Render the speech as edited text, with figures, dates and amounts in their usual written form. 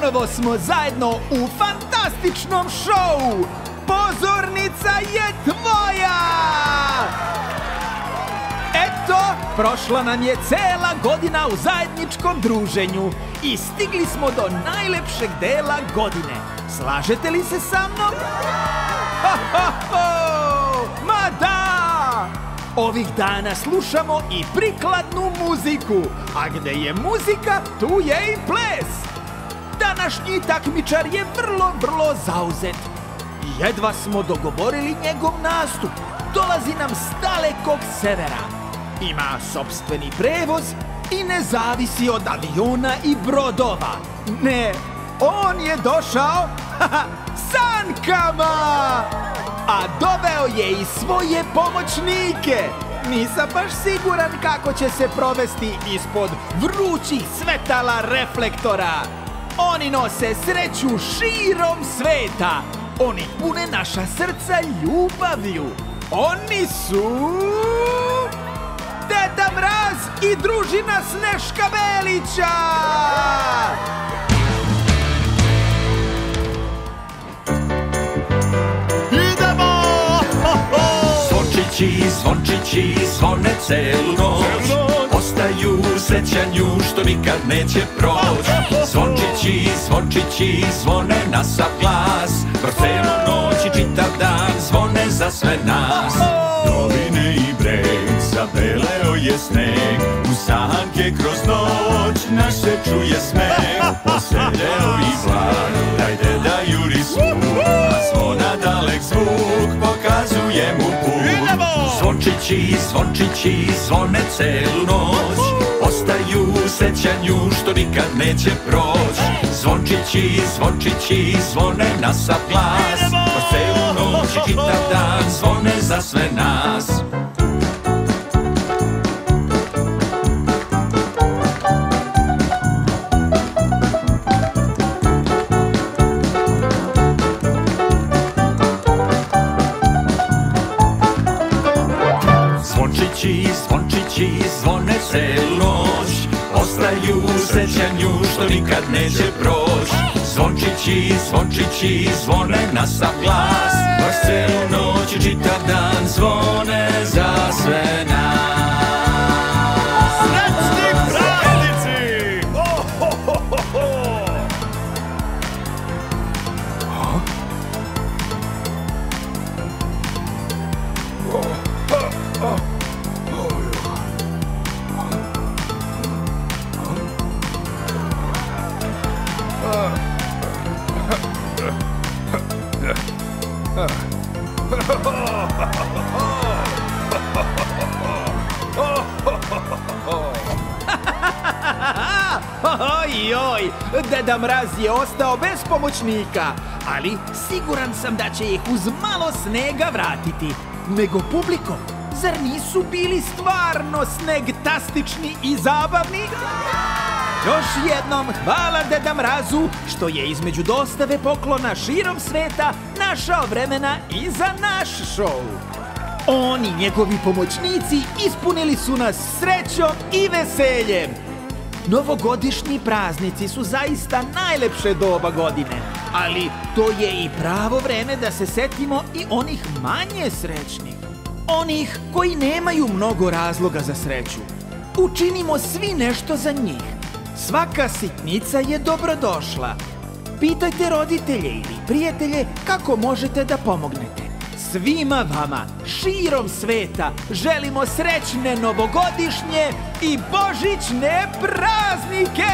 Ponovo smo zajedno u fantastičnom šovu. Pozornica je tvoja! Eto, prošla nam je cela godina u zajedničkom druženju i stigli smo do najlepšeg dela godine. Slažete li se sa mnom? Ma da! Ovih dana slušamo i prikladnu muziku, a gde je muzika, tu je i ples. Današnji takmičar je vrlo zauzet. Jedva smo dogovorili njegov nastup. Dolazi nam s dalekog severa. Ima sopstveni prevoz i ne zavisi od aviona i brodova. Ne, on je došao sankama! A doveo je i svoje pomoćnike. Nisam baš siguran kako će se provesti ispod vrućih svetala reflektora. Oni nose sreću širom sveta. Oni pune naša srca ljubavlju. Oni su... Deda Mraz i družina Sneška Belića! Idemo! Zvončići, zvončići, zvone celu noć. Ostaju u sećanju što nikad neće proć. Zvončići, zvončići, zvone na sav glas. Kroz celu noć i čitav dan zvone za sve nas. Doline i breg, zabeleo je sneg. U sanke kroz noć naš se čuje smeh. Poseljeo i blag, daj deda juri svuk. A zvona dalek zvuk pokazuje mu put. Zvončići, zvončići, zvone celu noć. Ostaju u sećanju što nikad neće proć. Zvončići, zvončići, zvone na sav glas. Kroz celu noć i čitav dan zvone za sve nas. Zvončići, zvončići, zvone celu noć. Ostaju u sećanju što nikad neće proć. Zvončići, zvončići, zvone na sav glas. Kroz celu noć i čitav dan zvone za sve nas. Srećni praznici! Ojoj, Deda Mraz je ostao bez pomoćnika, ali siguran sam da će ih uz malo snega vratiti. Nego publiko, zar nisu bili stvarno snegtastični i zabavni? Još jednom hvala Deda Mrazu što je između dostave poklona širom sveta našao vremena i za naš šou. On i njegovi pomoćnici ispunili su nas srećom i veseljem. Novogodišnji praznici su zaista najlepše doba godine, ali to je i pravo vreme da se setimo i onih manje srećnih. Onih koji nemaju mnogo razloga za sreću. Učinimo svi nešto za njih. Svaka sitnica je dobrodošla. Pitajte roditelje ili prijatelje kako možete da pomognete. Svima vama, širom sveta, želimo srećne novogodišnje i božićne praznike!